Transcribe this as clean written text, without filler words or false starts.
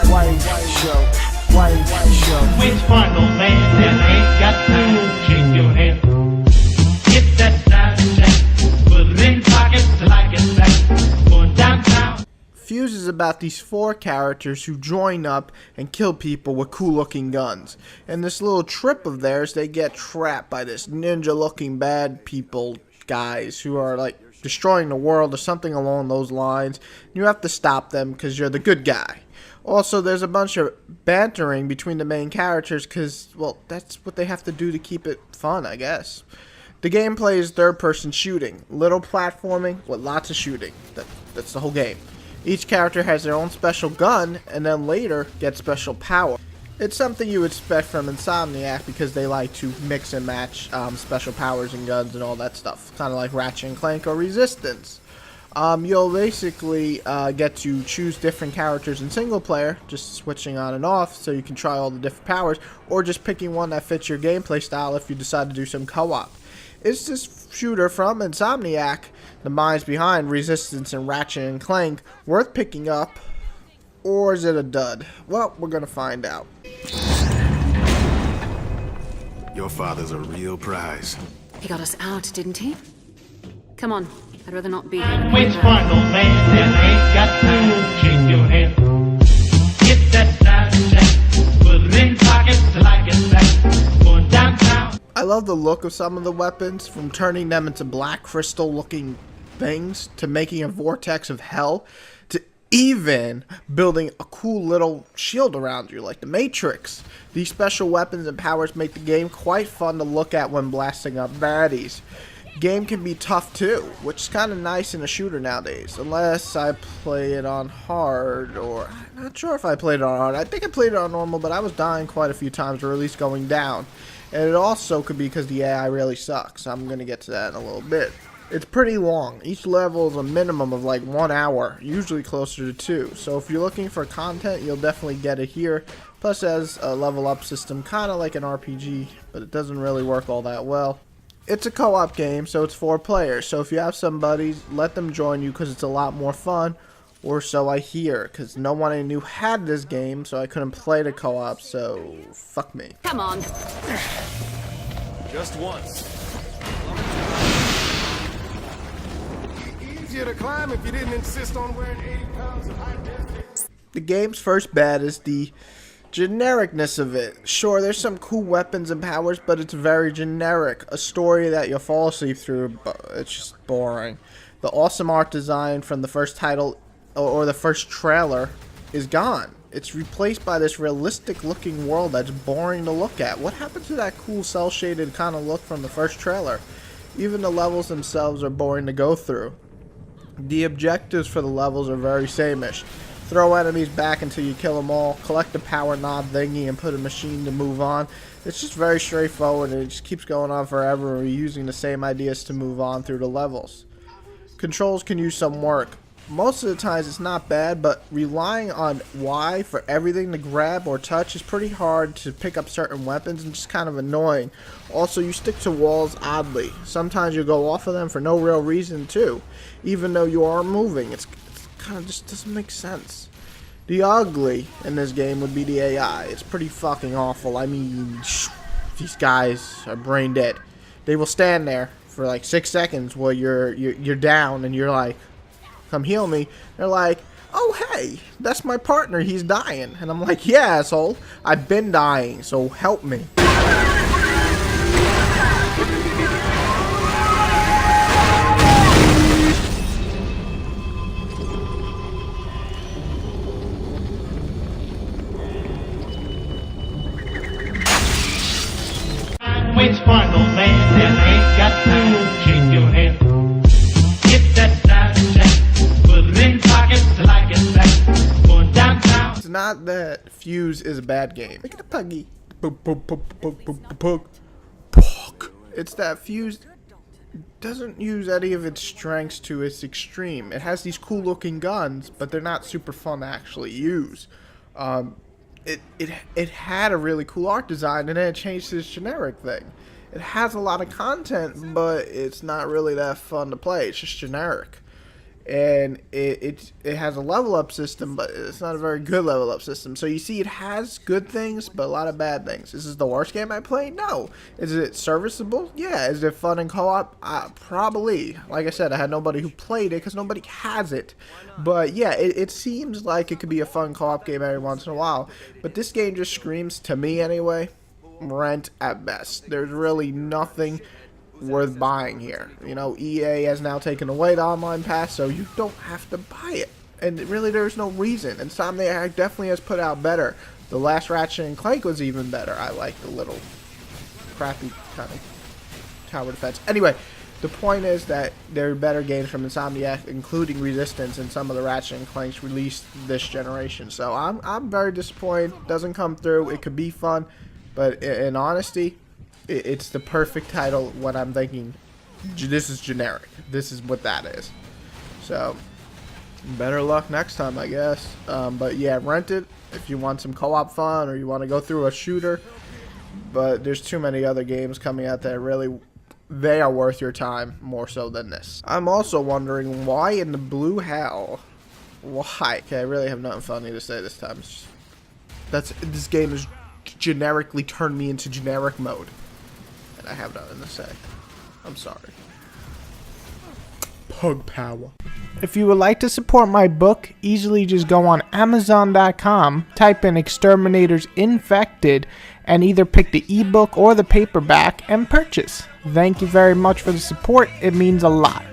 White show. Which one, old man, that ain't got time? Shake your head. Get that Ratchet. Put it in pockets like it's back. Going downtown. Fuse is about these 4 characters who join up and kill people with cool looking guns. And this little trip of theirs, they get trapped by this ninja looking bad people guys who are like destroying the world or something along those lines. You have to stop them because you're the good guy. Also, there's a bunch of bantering between the main characters because, well, that's what they have to do to keep it fun, I guess. The gameplay is third-person shooting, little platforming with lots of shooting. That's the whole game. Each character has their own special gun, and then later gets special power. It's something you would expect from Insomniac because they like to mix and match special powers and guns and all that stuff. Kind of like Ratchet and Clank or Resistance. You'll basically get to choose different characters in single player, just switching on and off so you can try all the different powers, or just picking one that fits your gameplay style if you decide to do some co-op. Is this shooter from Insomniac, the minds behind Resistance and Ratchet and Clank, worth picking up, or is it a dud? Well, we're gonna find out. Your father's a real prize. He got us out, didn't he? Come on, I'd rather not be here. Which one, old man, that ain't got time? Shake your head. Get that Ratchet. Put it in pockets like it's back. Going downtown. I love the look of some of the weapons, from turning them into black crystal looking things to making a vortex of hell to even building a cool little shield around you like the Matrix. These special weapons and powers make the game quite fun to look at when blasting up baddies. Game can be tough too, which is kind of nice in a shooter nowadays, unless I play it on hard, or I'm not sure if I played it on hard. I think I played it on normal, but I was dying quite a few times, or at least going down. And it also could be because the AI really sucks. I'm going to get to that in a little bit. It's pretty long. Each level is a minimum of like 1 hour, usually closer to 2. So if you're looking for content, you'll definitely get it here. Plus it has a level up system, kind of like an RPG, but it doesn't really work all that well. It's a co-op game, so it's 4 players. So if you have some buddies, let them join you because it's a lot more fun. Or so I hear, because no one I knew had this game, so I couldn't play the co-op, so fuck me. Come on. Just once. Easier to climb if you didn't insist on wearing 80 pounds of high density. The game's first bad is the genericness of it. Sure, there's some cool weapons and powers, but it's very generic. A story that you'll fall asleep through, but it's just boring. The awesome art design from the first title or the first trailer is gone. It's replaced by this realistic looking world that's boring to look at. What happened to that cool cel shaded kind of look from the first trailer? Even the levels themselves are boring to go through. The objectives for the levels are very sameish. Throw enemies back until you kill them all, collect the power knob thingy and put a machine to move on. It's just very straightforward and it just keeps going on forever, reusing the same ideas to move on through the levels. Controls can use some work. Most of the times it's not bad, but relying on Y for everything to grab or touch is pretty hard to pick up certain weapons and just kind of annoying. Also, you stick to walls oddly. Sometimes you go off of them for no real reason too, even though you are moving. It's kind of just doesn't make sense. The ugly in this game would be the AI. It's pretty fucking awful. I mean, these guys are brain dead. They will stand there for like 6 seconds while you're down and you're like, come heal me. They're like, oh hey, that's my partner, he's dying. And I'm like, yeah asshole, I've been dying, so help me. Which one, old man, that ain't got time? Shake your head. Get that Ratchet. Put it in pockets like it's back. Going downtown. It's not that Fuse is a bad game. Look at the puggy. It's that Fuse doesn't use any of its strengths to its extreme. It has these cool looking guns, but they're not super fun to actually use. It had a really cool art design and then it changed to this generic thing. It has a lot of content, but it's not really that fun to play. It's just generic. and it has a level up system, but it's not a very good level up system. So you see, it has good things, but a lot of bad things. Is this the worst game I played? No. Is it serviceable? Yeah. Is it fun and co-op? Probably. Like I said, I had nobody who played it because nobody has it. But yeah, it seems like it could be a fun co-op game every once in a while. But this game just screams, to me anyway, rent at best. There's really nothing worth buying here. You know, EA has now taken away the online pass, so you don't have to buy it. And really, there's no reason. Insomniac definitely has put out better. The last Ratchet and Clank was even better. I like the little crappy kind of tower defense. Anyway, the point is that there are better games from Insomniac, including Resistance, and some of the Ratchet and Clanks released this generation. So I'm very disappointed. Doesn't come through. It could be fun, but in honesty, it's the perfect title when I'm thinking, this is generic. This is what that is. So, better luck next time, I guess. But yeah, rent it if you want some co-op fun or you want to go through a shooter. But there's too many other games coming out that really, they are worth your time more so than this. I'm also wondering why in the blue hell. Why? Okay, I really have nothing funny to say this time. This game has generically turned me into generic mode. And I have nothing to say. I'm sorry. Pug power. If you would like to support my book, easily just go on Amazon.com, type in Exterminators Infected, and either pick the ebook or the paperback and purchase. Thank you very much for the support. It means a lot.